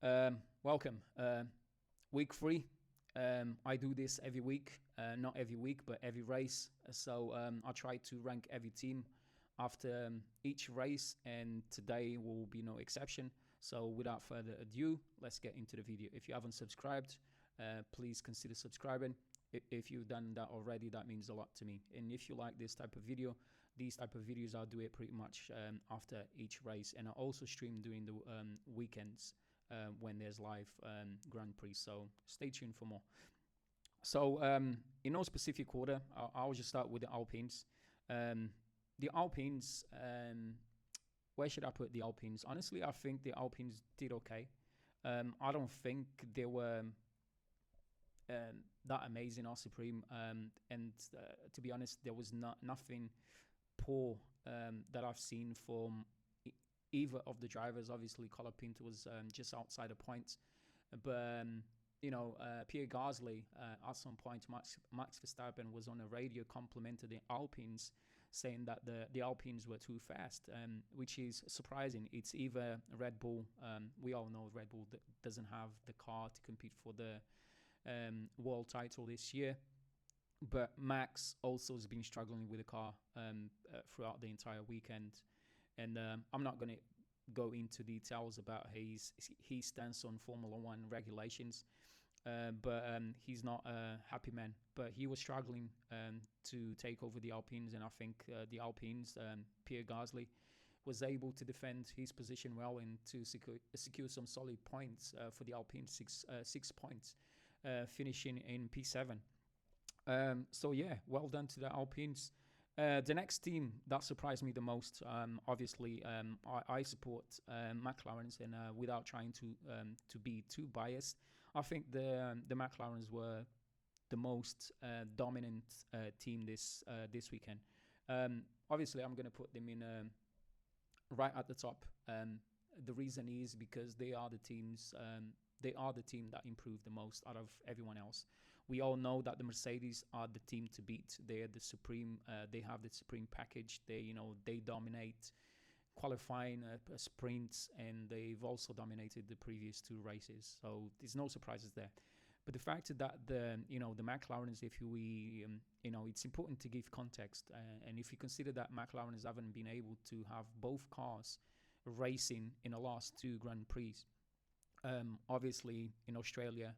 Welcome. Week 3. I do this every week, not every week, but every race. So I try to rank every team after each race, and today will be no exception. So without further ado, let's get into the video. If you haven't subscribed, please consider subscribing. If you've done that already, that means a lot to me. And if you like this type of video, these type of videos, I'll do it pretty much after each race. And I also stream during the weekends when there's live Grand Prix. So stay tuned for more. So in no specific order, I'll just start with the Alpines. The Alpines, where should I put the Alpines? Honestly, I think the Alpines did okay. I don't think they were that amazing or supreme. And to be honest, there was nothing poor that I've seen from either of the drivers. Obviously, Colapinto was just outside the points, but Pierre Gasly at some point, Max Verstappen was on a radio complimented the Alpines, saying that the Alpines were too fast, which is surprising. It's either Red Bull. We all know Red Bull doesn't have the car to compete for the world title this year, but Max also has been struggling with the car throughout the entire weekend. And I'm not going to go into details about his stance on Formula One regulations, but he's not a happy man. But he was struggling to take over the Alpines, and I think the Alpines, Pierre Gasly, was able to defend his position well and to secure some solid points for the Alpines, 6 points, finishing in P7. So yeah, well done to the Alpines. The next team that surprised me the most, obviously, I support McLarens, and without trying to be too biased, I think the McLarens were the most dominant team this weekend. Obviously, I'm going to put them in right at the top. The reason is because they are the teams. They are the team that improved the most out of everyone else. We all know that the Mercedes are the team to beat. They're the supreme. They have the supreme package. They dominate qualifying sprints, and they've also dominated the previous 2 races. So there's no surprises there. But the fact that the McLarens, if we it's important to give context, and if you consider that McLarens haven't been able to have both cars racing in the last 2 Grand Prix. Obviously, in Australia,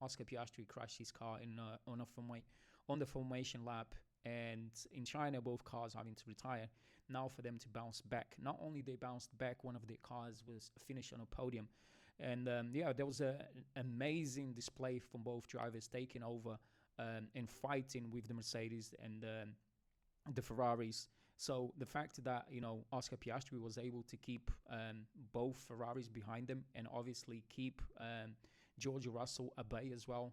Oscar Piastri crashed his car on the formation lap, and in China, both cars having to retire. Now, for them to bounce back, not only they bounced back, one of their cars was finished on a podium, and there was an amazing display from both drivers taking over and fighting with the Mercedes and the Ferraris. So the fact that Oscar Piastri was able to keep both Ferraris behind them, and obviously keep George Russell at bay as well,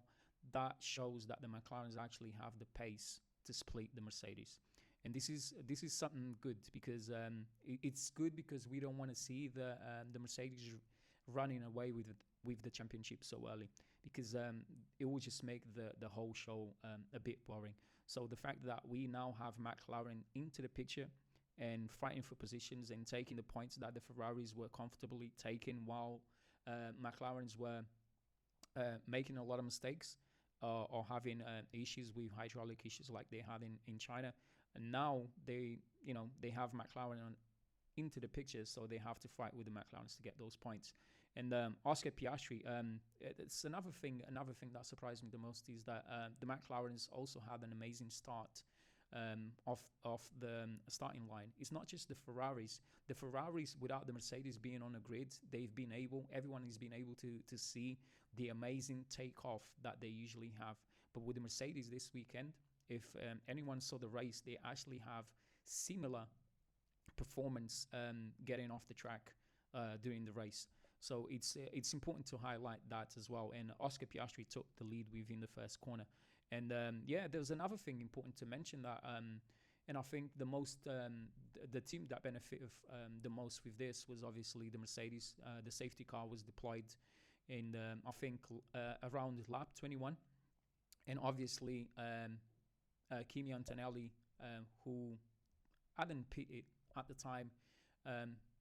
that shows that the McLarens actually have the pace to split the Mercedes. And this is something good, because it's good because we don't want to see the Mercedes running away with the championship so early, because it will just make the whole show a bit boring. So the fact that we now have McLaren into the picture and fighting for positions and taking the points that the Ferraris were comfortably taking, while McLarens were making a lot of mistakes or having issues with hydraulic issues like they had in China. And now they have McLaren into the picture, so they have to fight with the McLarens to get those points. And Oscar Piastri, it's another thing that surprised me the most is that the McLarens also had an amazing start off the starting line. It's not just the Ferraris. The Ferraris, without the Mercedes being on the grid, everyone has been able to see the amazing takeoff that they usually have. But with the Mercedes this weekend, if anyone saw the race, they actually have similar performance getting off the track during the race. So it's important to highlight that as well. And Oscar Piastri took the lead within the first corner. And there's another thing important to mention that, and I think the team that benefited the most with this was obviously the Mercedes. The safety car was deployed in I think around lap 21, and obviously Kimi Antonelli, who hadn't pitted at the time,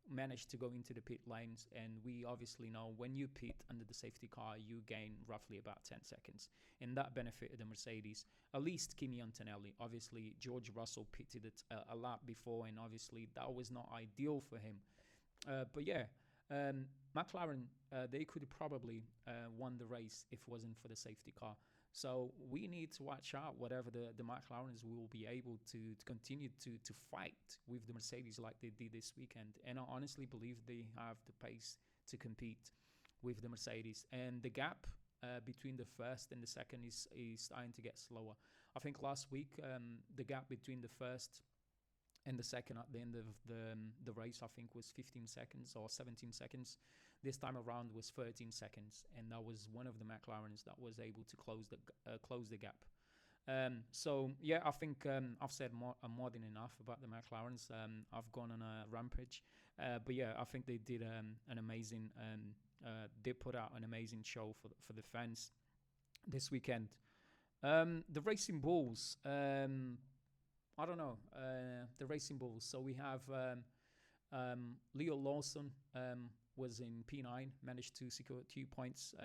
managed to go into the pit lanes, and we obviously know when you pit under the safety car, you gain roughly about 10 seconds, and that benefited the Mercedes, at least Kimi Antonelli. Obviously, George Russell pitted it a lap before, and obviously that was not ideal for him. But yeah, McLaren, they could probably won the race if it wasn't for the safety car. So we need to watch out whatever the McLarens will be able to continue to fight with the Mercedes like they did this weekend. And I honestly believe they have the pace to compete with the Mercedes. And the gap between the first and the second is starting to get slower. I think last week the gap between the first and the second at the end of the race, I think, was 15 seconds or 17 seconds. This time around was 13 seconds, and that was one of the McLarens that was able to close the gap. So yeah, I think I've said more than enough about the McLarens. I've gone on a rampage, but yeah, I think they did an amazing. They put out an amazing show for the fans this weekend. The Racing Bulls. I don't know, the Racing Bulls. So we have Leo Lawson was in P9, managed to secure 2 points.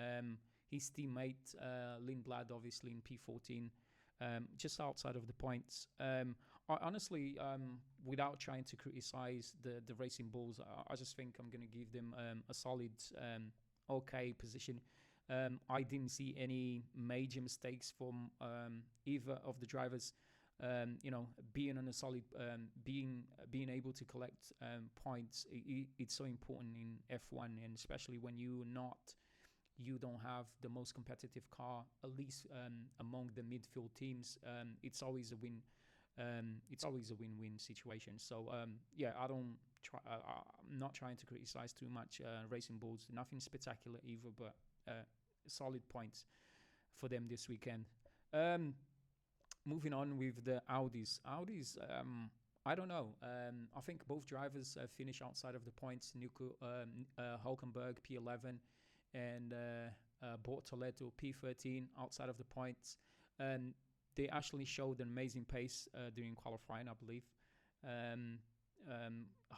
His teammate Lindblad, obviously, in P14, just outside of the points. Honestly, without trying to criticize the Racing Bulls, I just think I'm going to give them a solid, okay position. I didn't see any major mistakes from either of the drivers. Being on a solid, being able to collect points, it's so important in F1, and especially when you don't have the most competitive car, at least among the midfield teams. It's always a win. It's always a win-win situation. So yeah, I'm not trying to criticize too much Racing Bulls. Nothing spectacular either, but solid points for them this weekend. Moving on with the Audis. I don't know. I think both drivers finish outside of the points. Nico Hulkenberg P11 and Bortoleto P13 outside of the points. They actually showed an amazing pace during qualifying, I believe.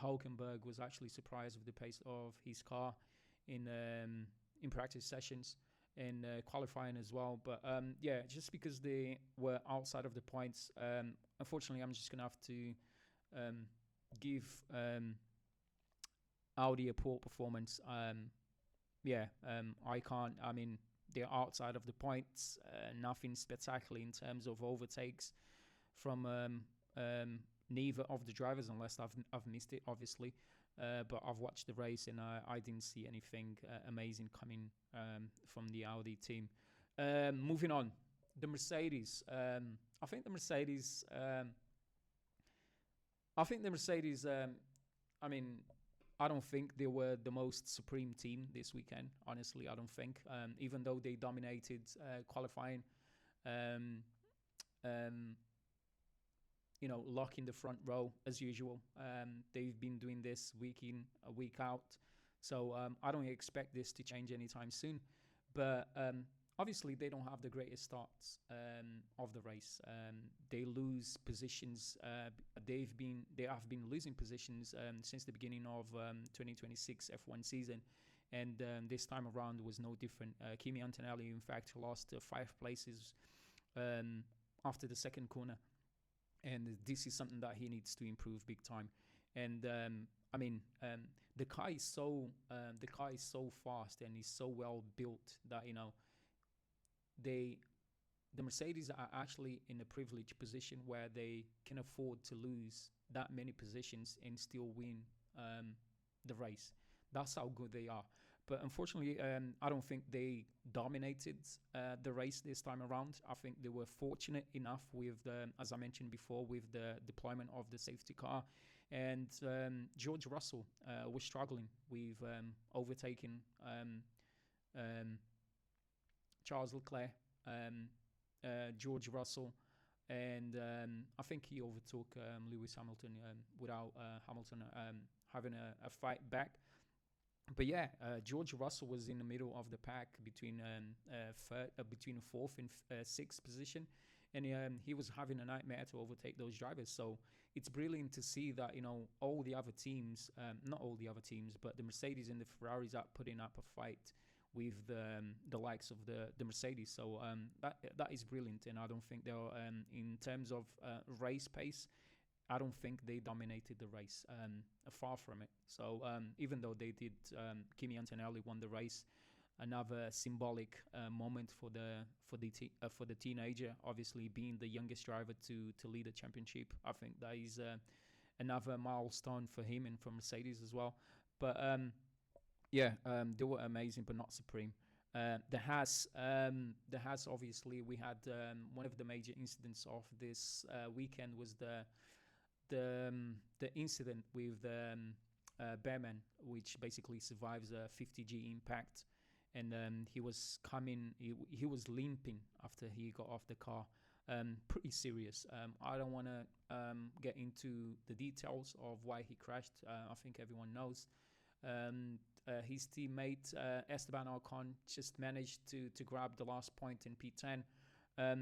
Hulkenberg was actually surprised with the pace of his car in practice sessions and qualifying as well. But yeah, just because they were outside of the points, unfortunately, I'm just going to have to give Audi a poor performance. I can't. I mean, they're outside of the points. Nothing spectacular in terms of overtakes from neither of the drivers, unless I've missed it, obviously. But I've watched the race and I didn't see anything amazing coming from the Audi team. Moving on, the Mercedes. I think the Mercedes. I mean, I don't think they were the most supreme team this weekend. Honestly, I don't think. Even though they dominated qualifying, lock in the front row as usual. They've been doing this week in, a week out. So I don't expect this to change anytime soon. But obviously, they don't have the greatest starts of the race. They lose positions. They have been losing positions since the beginning of 2026 F1 season. And this time around was no different. Kimi Antonelli, in fact, lost 5 places after the second corner. And this is something that he needs to improve big time. And the car is so fast and is so well built that the Mercedes are actually in a privileged position where they can afford to lose that many positions and still win the race. That's how good they are. But unfortunately, I don't think they dominated the race this time around. I think they were fortunate enough with as I mentioned before, with the deployment of the safety car. And George Russell was struggling with overtaking Charles Leclerc, George Russell, and I think he overtook Lewis Hamilton without Hamilton having a fight back. But yeah, George Russell was in the middle of the pack between fourth and sixth position, and he was having a nightmare to overtake those drivers. So it's brilliant to see that all the other teams, not all the other teams, but the Mercedes and the Ferraris are putting up a fight with the likes of the Mercedes. So that is brilliant, and I don't think they're in terms of race pace. I don't think they dominated the race. Far from it. So even though they did, Kimi Antonelli won the race. Another symbolic moment for the teenager, obviously being the youngest driver to lead a championship. I think that is another milestone for him and for Mercedes as well. But they were amazing, but not supreme. The Haas obviously we had one of the major incidents of this weekend was the incident with Behrman, which basically survives a 50G impact, and he was limping after he got off the car. Pretty serious. I don't want to get into the details of why he crashed. I think everyone knows. His teammate Esteban Ocon just managed to grab the last point in P10. I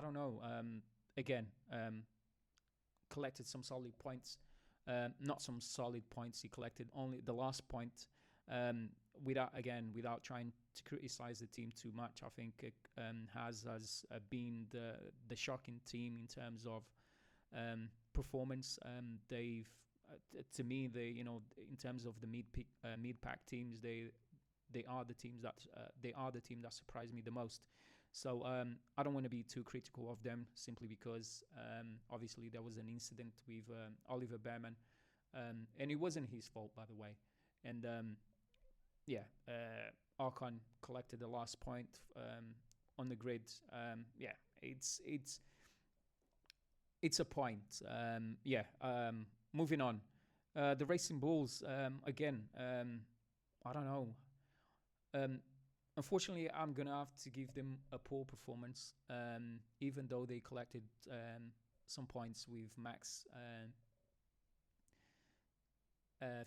don't know. Again, collected some solid points. Not some solid points. He collected only the last point. Without trying to criticize the team too much, I think has been the shocking team in terms of performance. They've to me, in terms of the mid pack teams, they are the team that surprised me the most. So I don't want to be too critical of them simply because obviously there was an incident with Oliver Behrman, and it wasn't his fault, by the way. And Ocon collected the last point on the grid. It's a point. Moving on. The Racing Bulls, again, I don't know. Unfortunately, I'm going to have to give them a poor performance, even though they collected some points with Max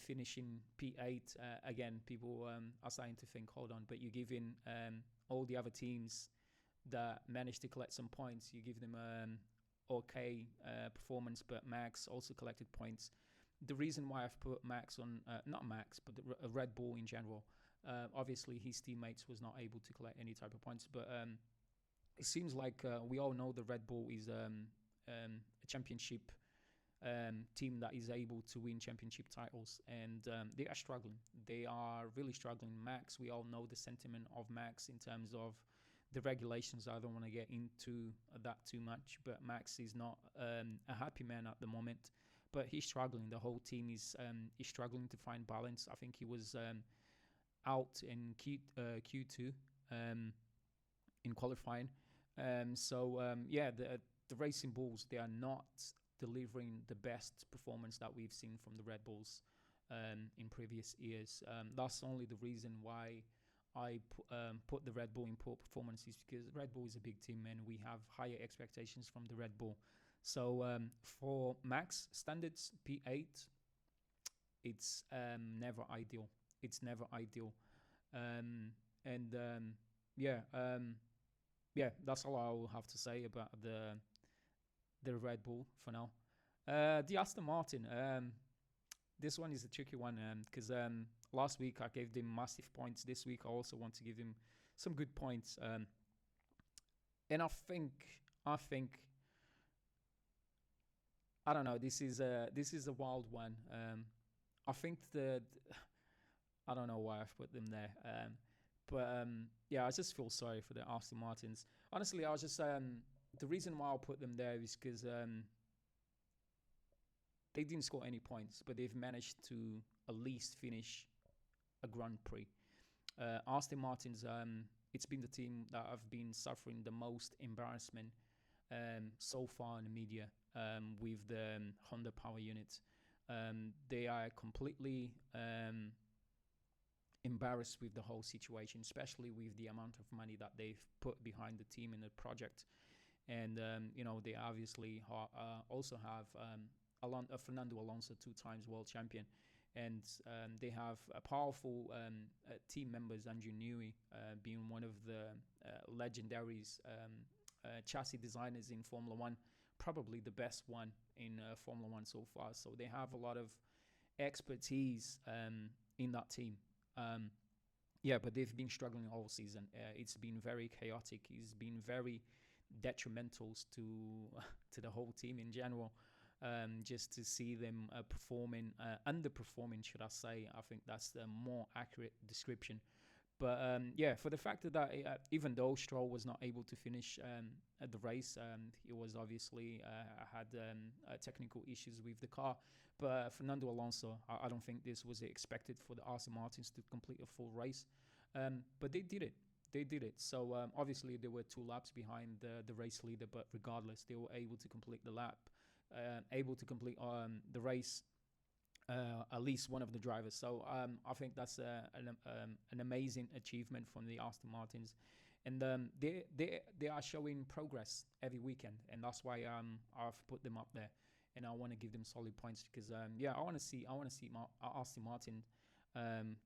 finishing P8. Again, people are starting to think, hold on, but you give in all the other teams that managed to collect some points, you give them okay performance, but Max also collected points. The reason why I've put Max on, not Max, but the Red Bull in general, obviously his teammates was not able to collect any type of points, but it seems like we all know the Red Bull is a championship team that is able to win championship titles, and they are struggling. They are really struggling. Max, we all know the sentiment of Max in terms of the regulations. I don't want to get into that too much, but Max is not a happy man at the moment, but he's struggling. The whole team is struggling to find balance. I think he was out in Q2 in qualifying. The Racing Bulls, they are not delivering the best performance that we've seen from the Red Bulls in previous years. That's only the reason why I put the Red Bull in poor performances, because Red Bull is a big team and we have higher expectations from the Red Bull. So for Max standards, P8, it's never ideal. It's never ideal. That's all I will have to say about the Red Bull for now. The Aston Martin, this one is a tricky one because last week I gave them massive points. This week I also want to give them some good points. And I think I don't know. This is a wild one. I think I don't know why I've put them there. I just feel sorry for the Aston Martins. Honestly, I was just the reason why I'll put them there is because they didn't score any points, but they've managed to at least finish a Grand Prix. Aston Martins, it's been the team that have been suffering the most embarrassment so far in the media with the Honda power unit. They are completely embarrassed with the whole situation, especially with the amount of money that they've put behind the team in the project. And they obviously also have Fernando Alonso, 2 times world champion, and they have a powerful team members, Andrew Newey being one of the legendaries chassis designers in Formula One, probably the best one in Formula One so far. So they have a lot of expertise in that team. Um, yeah, but they've been struggling all season. It's been very chaotic. It's been very detrimental to to the whole team in general. Just to see them performing, underperforming, should I say? I think that's the more accurate description. But yeah, for the fact that even though Stroll was not able to finish at the race, he was obviously had technical issues with the car. But Fernando Alonso, I don't think this was expected for the Aston Martins to complete a full race. But they did it. They did it. So obviously they were 2 laps behind the race leader, but regardless, they were able to complete the lap, able to complete the race, at least one of the drivers. So I think that's an amazing achievement from the Aston Martins, and they are showing progress every weekend, and that's why I've put them up there, and I want to give them solid points because yeah, I want to see Aston Martin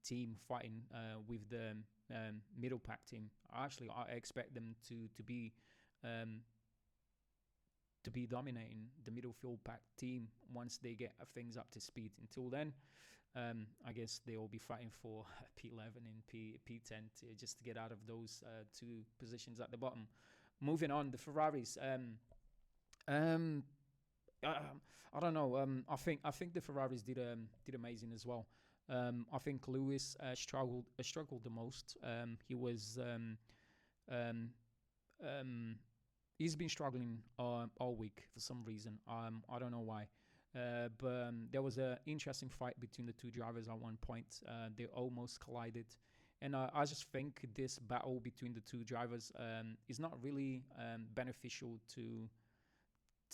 team fighting with the middle pack team. I expect them um, to be dominating the middle field pack team once they get things up to speed. Until then, I guess they will be fighting for P11 and P10 just to get out of those 2 positions at the bottom. Moving on, the Ferraris. Um, I don't know. I think the Ferraris did amazing as well. I think Lewis struggled the most. He was um, um, he's been struggling all week for some reason. I don't know why. But there was an interesting fight between the 2 drivers at one point. They almost collided. And I just think this battle between the 2 drivers is not really beneficial to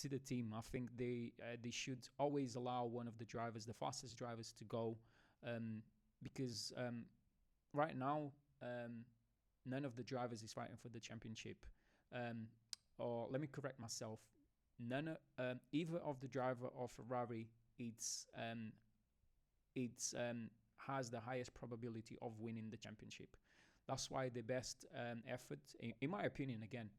the team. I think they should always allow one of the drivers, the fastest drivers, to go, um, because right now none of the drivers is fighting for the championship. Um, or let me correct myself. Either of the driver of Ferrari, it's has the highest probability of winning the championship. That's why the best effort, in my opinion, again,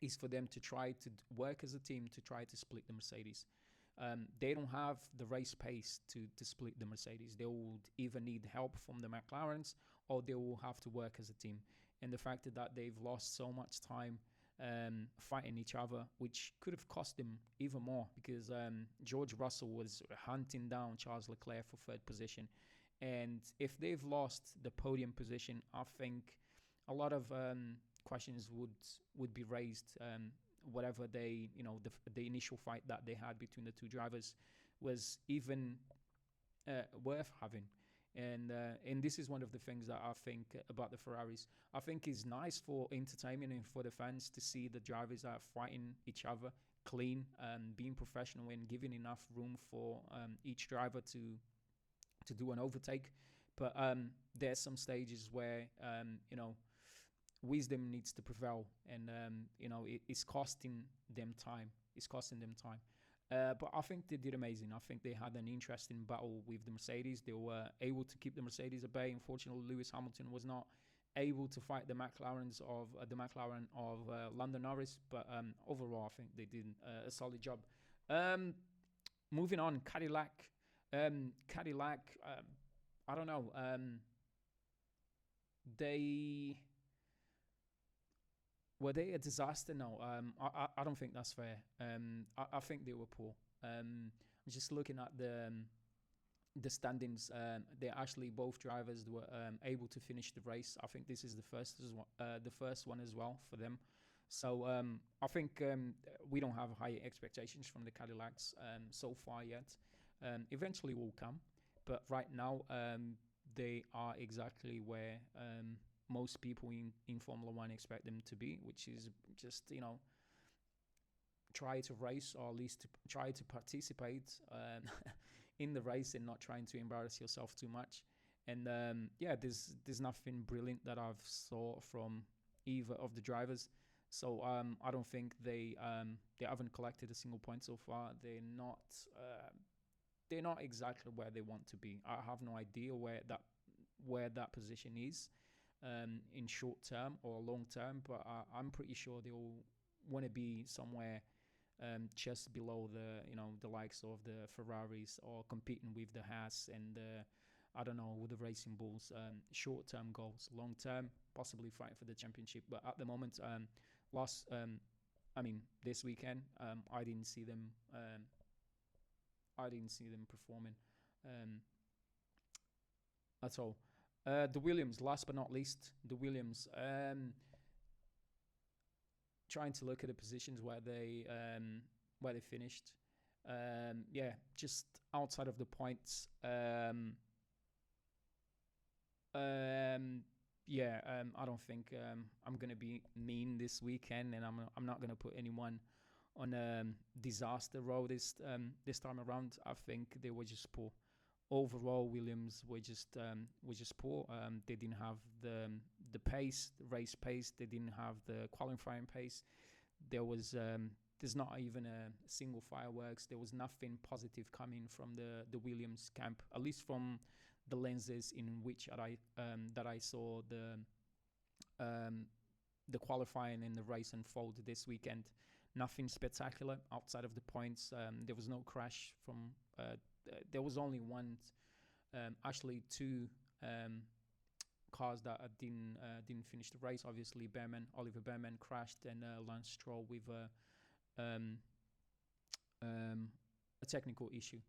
is for them to try to work as a team to try to split the Mercedes. They don't have the race pace to split the Mercedes. They will either need help from the McLarens or they will have to work as a team. And the fact that they've lost so much time fighting each other, which could have cost them even more because George Russell was hunting down Charles Leclerc for 3rd position. And if they've lost the podium position, I think a lot of questions would be raised. Whatever the initial fight that they had between the 2 drivers was even worth having. And this is one of the things that I think about the Ferraris. I think it's nice for entertainment and for the fans to see the drivers are fighting each other clean, being professional and giving enough room for each driver to do an overtake. But there's some stages where wisdom needs to prevail, and it's costing them time. It's costing them time. But I think they did amazing. I think they had an interesting battle with the Mercedes. They were able to keep the Mercedes at bay. Unfortunately, Lewis Hamilton was not able to fight the McLaren of Lando Norris. But overall, I think they did a solid job. Moving on, Cadillac. Cadillac. I don't know. They Were they a disaster? No, I don't think that's fair. I think they were poor. Just looking at the standings, they actually both drivers were able to finish the race. I think this is the first one as well for them. So I think we don't have high expectations from the Cadillacs so far yet. Eventually will come, but right now they are exactly where most people in Formula One expect them to be, which is just try to race, or at least to try to participate in the race and not trying to embarrass yourself too much. And yeah, there's nothing brilliant that I've saw from either of the drivers. So I don't think they haven't collected a single point so far. They're not exactly where they want to be. I have no idea where that position is in short term or long term, but I'm pretty sure they'll want to be somewhere just below the the likes of the Ferraris, or competing with the Haas and I don't know, with the Racing Bulls. Short-term goals, long-term, possibly fight for the championship. But at the moment, last this weekend, I didn't see them. I didn't see them performing um, at all. The Williams, last but not least, the Williams. Trying to look at the positions where they finished. Just outside of the points. I don't think I'm gonna be mean this weekend, and I'm not gonna put anyone on disaster road this time around. I think they were just poor. Overall, Williams were just poor. They didn't have the pace, the race pace. They didn't have the qualifying pace. There's not even a single fireworks. There was nothing positive coming from the Williams camp, at least from the lenses in which that I saw the qualifying and the race unfold this weekend. Nothing spectacular outside of the points. There was no crash from. There was only one, actually two cars that didn't finish the race. Obviously, Oliver Behrman crashed, and Lance Stroll with a technical issue.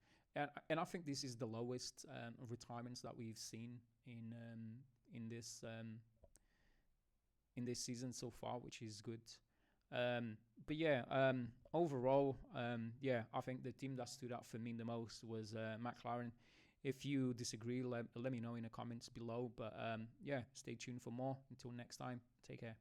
And I think this is the lowest retirements that we've seen in this season so far, which is good. Overall, I think the team that stood out for me the most was McLaren. If you disagree, let me know in the comments below. But stay tuned for more. Until next time, take care.